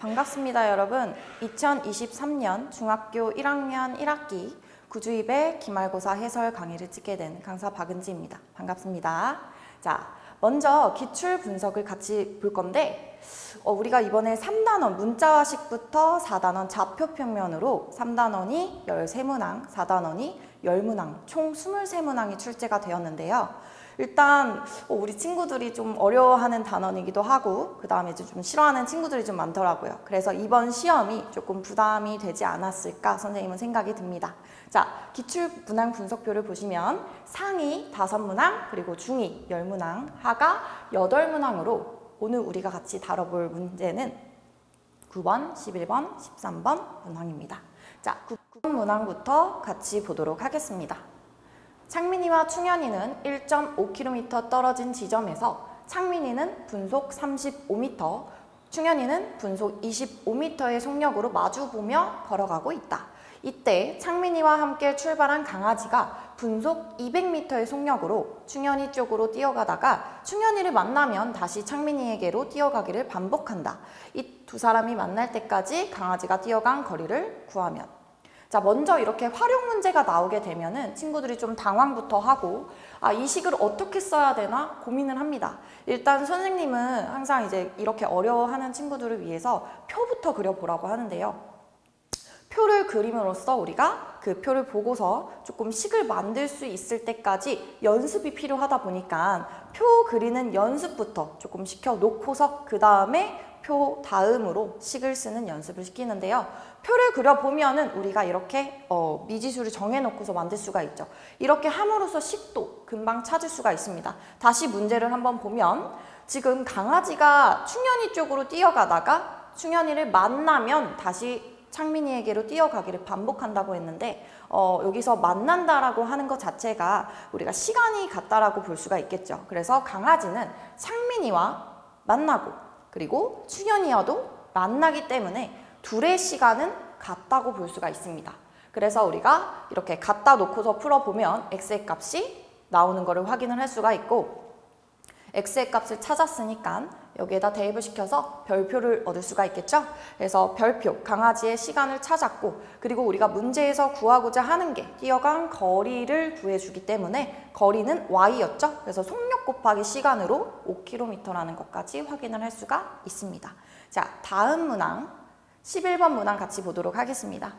반갑습니다, 여러분. 2023년 중학교 1학년 1학기 구주입의 기말고사 해설 강의를 찍게 된 강사 박은지입니다. 반갑습니다. 자, 먼저 기출 분석을 같이 볼 건데 우리가 이번에 3단원 문자화식부터 4단원 좌표평면으로 3단원이 13문항, 4단원이 10문항, 총 23문항이 출제가 되었는데요. 일단 우리 친구들이 좀 어려워하는 단원이기도 하고 그 다음에 좀 싫어하는 친구들이 좀 많더라고요. 그래서 이번 시험이 조금 부담이 되지 않았을까 선생님은 생각이 듭니다. 자, 기출 문항 분석표를 보시면 상위 5문항, 그리고 중위 10문항, 하가 8문항으로 오늘 우리가 같이 다뤄볼 문제는 9번, 11번, 13번 문항입니다. 자, 9번 문항부터 같이 보도록 하겠습니다. 창민이와 충현이는 1.5km 떨어진 지점에서 창민이는 분속 35m, 충현이는 분속 25m의 속력으로 마주보며 걸어가고 있다. 이때 창민이와 함께 출발한 강아지가 분속 200m의 속력으로 충현이 쪽으로 뛰어가다가 충현이를 만나면 다시 창민이에게로 뛰어가기를 반복한다. 이 두 사람이 만날 때까지 강아지가 뛰어간 거리를 구하면. 자, 먼저 이렇게 활용 문제가 나오게 되면은 친구들이 좀 당황부터 하고 이 식을 어떻게 써야 되나 고민을 합니다. 일단 선생님은 항상 이제 이렇게 어려워하는 친구들을 위해서 표부터 그려보라고 하는데요. 표를 그림으로써 우리가 그 표를 보고서 조금 식을 만들 수 있을 때까지 연습이 필요하다 보니까 표 그리는 연습부터 조금 시켜놓고서 그 다음에 표 다음으로 식을 쓰는 연습을 시키는데요. 표를 그려보면은 우리가 이렇게 미지수를 정해놓고서 만들 수가 있죠. 이렇게 함으로써 식도 금방 찾을 수가 있습니다. 다시 문제를 한번 보면 지금 강아지가 충현이 쪽으로 뛰어가다가 충현이를 만나면 다시 창민이에게로 뛰어가기를 반복한다고 했는데 여기서 만난다라고 하는 것 자체가 우리가 시간이 같다라고 볼 수가 있겠죠. 그래서 강아지는 창민이와 만나고 그리고 충현이와도 만나기 때문에 둘의 시간은 같다고 볼 수가 있습니다. 그래서 우리가 이렇게 갖다 놓고서 풀어보면 x의 값이 나오는 것을 확인을 할 수가 있고 x의 값을 찾았으니까 여기에다 대입을 시켜서 별표를 얻을 수가 있겠죠. 그래서 별표, 강아지의 시간을 찾았고 그리고 우리가 문제에서 구하고자 하는 게 뛰어간 거리를 구해주기 때문에 거리는 y였죠. 그래서 속력 곱하기 시간으로 5km라는 것까지 확인을 할 수가 있습니다. 자, 다음 문항 11번 문항 같이 보도록 하겠습니다.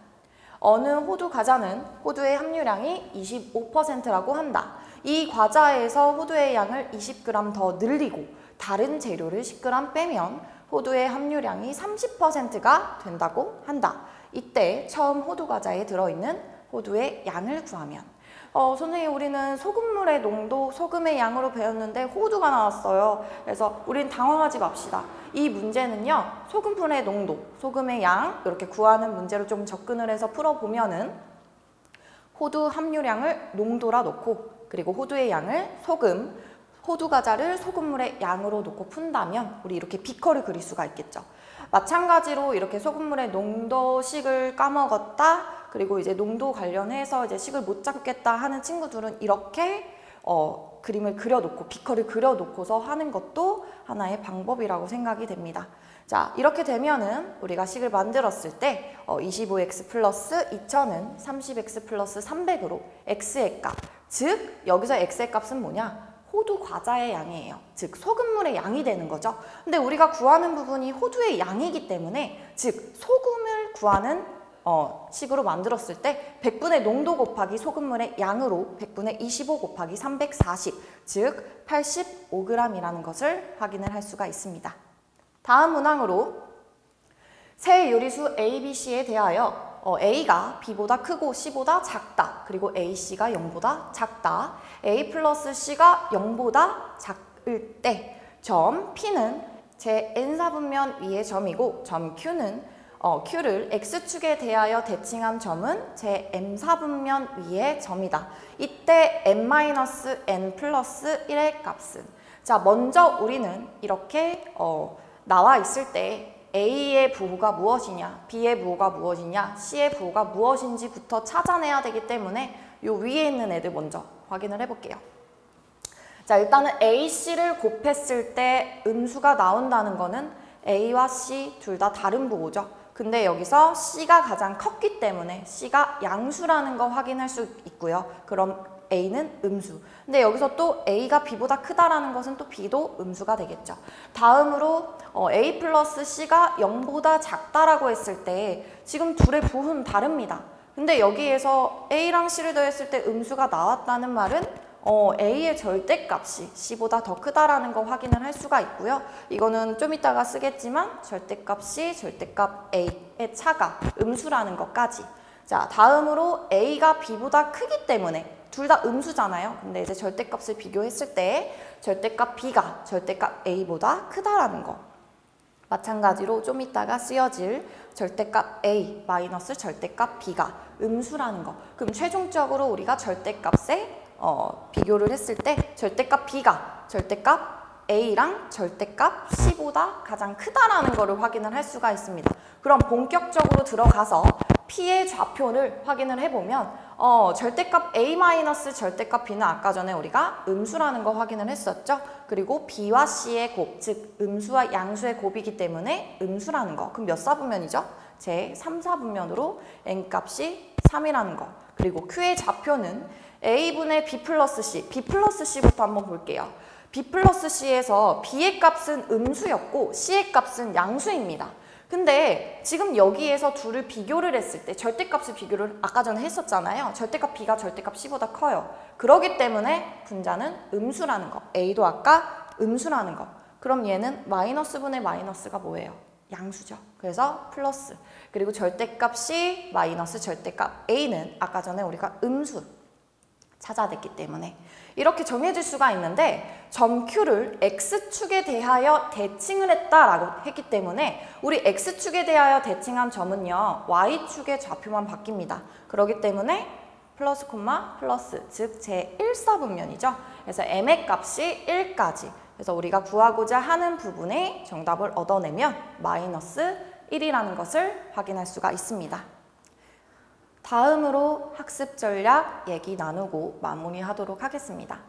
어느 호두 과자는 호두의 함유량이 25%라고 한다. 이 과자에서 호두의 양을 20g 더 늘리고 다른 재료를 10g 빼면 호두의 함유량이 30%가 된다고 한다. 이때 처음 호두 과자에 들어있는 호두의 양을 구하면 선생님 우리는 소금물의 농도, 소금의 양으로 배웠는데 호두가 나왔어요. 그래서 우린 당황하지 맙시다. 이 문제는요. 소금물의 농도, 소금의 양 이렇게 구하는 문제로 좀 접근을 해서 풀어보면은 호두 함유량을 농도라 놓고 그리고 호두의 양을 호두 과자를 소금물의 양으로 놓고 푼다면 우리 이렇게 비커를 그릴 수가 있겠죠. 마찬가지로 이렇게 소금물의 농도식을 까먹었다. 그리고 이제 농도 관련해서 이제 식을 못 잡겠다 하는 친구들은 이렇게 그림을 그려놓고 비커를 그려놓고서 하는 것도 하나의 방법이라고 생각이 됩니다. 자, 이렇게 되면은 우리가 식을 만들었을 때 25x 플러스 2000은 30x 플러스 300으로 x의 값, 즉 여기서 x의 값은 뭐냐? 호두 과자의 양이에요. 즉 소금물의 양이 되는 거죠. 근데 우리가 구하는 부분이 호두의 양이기 때문에 즉 소금을 구하는 식으로 만들었을 때 100분의 농도 곱하기 소금물의 양으로 100분의 25 곱하기 340, 즉 85g이라는 것을 확인을 할 수가 있습니다. 다음 문항으로 세 요리수 A, B, C에 대하여 A가 B보다 크고 C보다 작다. 그리고 AC가 0보다 작다. A 플러스 C가 0보다 작을 때 점 P는 제 N사분면 위의 점이고 점 Q를 X축에 대하여 대칭한 점은 제 M사분면 위의 점이다. 이때 M-N 플러스 1의 값은 자, 먼저 우리는 이렇게 나와 있을 때 A의 부호가 무엇이냐, B의 부호가 무엇이냐, C의 부호가 무엇인지부터 찾아내야 되기 때문에 요 위에 있는 애들 먼저 확인을 해볼게요. 자, 일단은 A, C를 곱했을 때 음수가 나온다는 거는 A와 C 둘 다 다른 부호죠. 근데 여기서 C가 가장 컸기 때문에 C가 양수라는 거 확인할 수 있고요. 그럼 A는 음수. 근데 여기서 또 A가 B보다 크다라는 것은 또 B도 음수가 되겠죠. 다음으로 A 플러스 C가 0보다 작다라고 했을 때 지금 둘의 부호는 다릅니다. 근데 여기에서 A랑 C를 더했을 때 음수가 나왔다는 말은 A의 절대값이 C보다 더 크다라는 거 확인을 할 수가 있고요. 이거는 좀 이따가 쓰겠지만 절대값이 절대값 A의 차가 음수라는 것까지. 자, 다음으로 A가 B보다 크기 때문에 둘 다 음수잖아요. 근데 이제 절대값을 비교했을 때 절대값 B가 절대값 A보다 크다라는 거. 마찬가지로 좀 이따가 쓰여질 절대값 A 마이너스 절대값 B가 음수라는 거. 그럼 최종적으로 우리가 절대값에 비교를 했을 때 절대값 B가 절대값 A랑 절대값 C보다 가장 크다라는 거를 확인을 할 수가 있습니다. 그럼 본격적으로 들어가서 P의 좌표를 확인을 해보면 절대값 A 마이너스 절대값 B는 아까 전에 우리가 음수라는 거 확인을 했었죠. 그리고 B와 C의 곱, 즉 음수와 양수의 곱이기 때문에 음수라는 거. 그럼 몇 사분면이죠? 제 3, 4분면으로 N값이 3이라는 거. 그리고 Q의 좌표는 A분의 B 플러스 C, B 플러스 C부터 한번 볼게요. B 플러스 C에서 B의 값은 음수였고 C의 값은 양수입니다. 근데 지금 여기에서 둘을 비교를 했을 때 절대값을 비교를 아까 전에 했었잖아요. 절대값 B가 절대값 C보다 커요. 그러기 때문에 분자는 음수라는 거. A도 아까 음수라는 거. 그럼 얘는 마이너스 분의 마이너스가 뭐예요? 양수죠. 그래서 플러스. 그리고 절대값 C 마이너스 절대값 A는 아까 전에 우리가 음수 찾아냈기 때문에 이렇게 정해질 수가 있는데 점 Q를 X축에 대하여 대칭을 했다라고 했기 때문에 우리 X축에 대하여 대칭한 점은요 Y축의 좌표만 바뀝니다. 그렇기 때문에 플러스 콤마 플러스 즉 제1사분면이죠. 그래서 M의 값이 1까지 그래서 우리가 구하고자 하는 부분에 정답을 얻어내면 마이너스 1이라는 것을 확인할 수가 있습니다. 다음으로 학습 전략 얘기 나누고 마무리하도록 하겠습니다.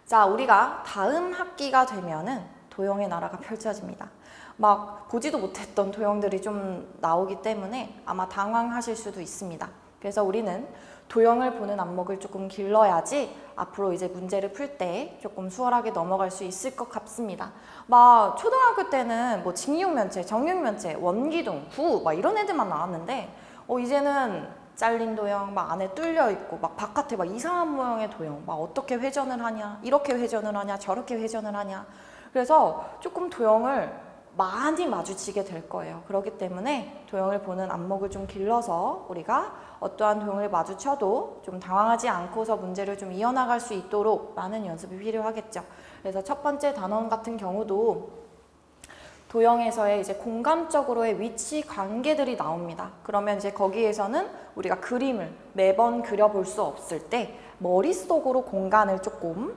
자, 우리가 다음 학기가 되면은 도형의 나라가 펼쳐집니다. 막 보지도 못했던 도형들이 좀 나오기 때문에 아마 당황하실 수도 있습니다. 그래서 우리는 도형을 보는 안목을 조금 길러야지 앞으로 이제 문제를 풀 때 조금 수월하게 넘어갈 수 있을 것 같습니다. 막 초등학교 때는 뭐 직육면체, 정육면체, 원기둥, 구 막 이런 애들만 나왔는데 이제는 잘린 도형, 막 안에 뚫려 있고, 막 바깥에 막 이상한 모양의 도형, 막 어떻게 회전을 하냐, 이렇게 회전을 하냐, 저렇게 회전을 하냐. 그래서 조금 도형을 많이 마주치게 될 거예요. 그렇기 때문에 도형을 보는 안목을 좀 길러서 우리가 어떠한 도형을 마주쳐도 좀 당황하지 않고서 문제를 좀 이어나갈 수 있도록 많은 연습이 필요하겠죠. 그래서 첫 번째 단원 같은 경우도 도형에서의 이제 공간적으로의 위치 관계들이 나옵니다. 그러면 이제 거기에서는 우리가 그림을 매번 그려볼 수 없을 때 머릿속으로 공간을 조금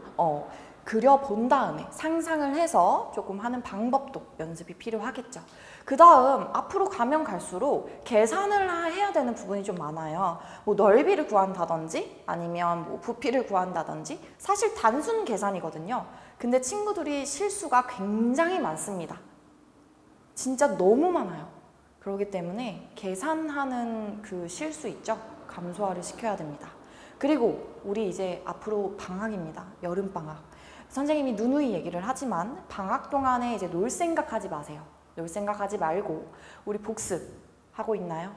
그려본 다음에 상상을 해서 조금 하는 방법도 연습이 필요하겠죠. 그 다음 앞으로 가면 갈수록 계산을 해야 되는 부분이 좀 많아요. 뭐 넓이를 구한다든지 아니면 뭐 부피를 구한다든지 사실 단순 계산이거든요. 근데 친구들이 실수가 굉장히 많습니다. 진짜 너무 많아요. 그렇기 때문에 계산하는 그 실수 있죠? 감소화를 시켜야 됩니다. 그리고 우리 이제 앞으로 방학입니다. 여름방학. 선생님이 누누이 얘기를 하지만 방학 동안에 이제 놀 생각하지 마세요. 놀 생각하지 말고 우리 복습하고 있나요?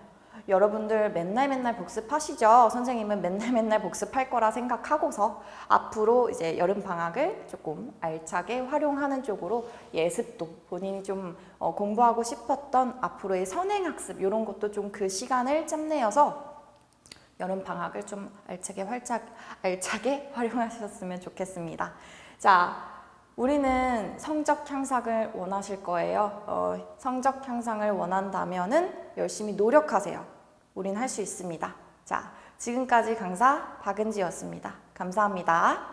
여러분들 맨날 복습하시죠? 선생님은 맨날 복습할 거라 생각하고서 앞으로 이제 여름방학을 조금 알차게 활용하는 쪽으로 예습도 본인이 좀 공부하고 싶었던 앞으로의 선행학습 이런 것도 좀 그 시간을 짬내어서 여름방학을 좀 알차게 활용하셨으면 좋겠습니다. 자, 우리는 성적 향상을 원하실 거예요. 성적 향상을 원한다면은 열심히 노력하세요. 우린 할 수 있습니다. 자, 지금까지 강사 박은지였습니다. 감사합니다.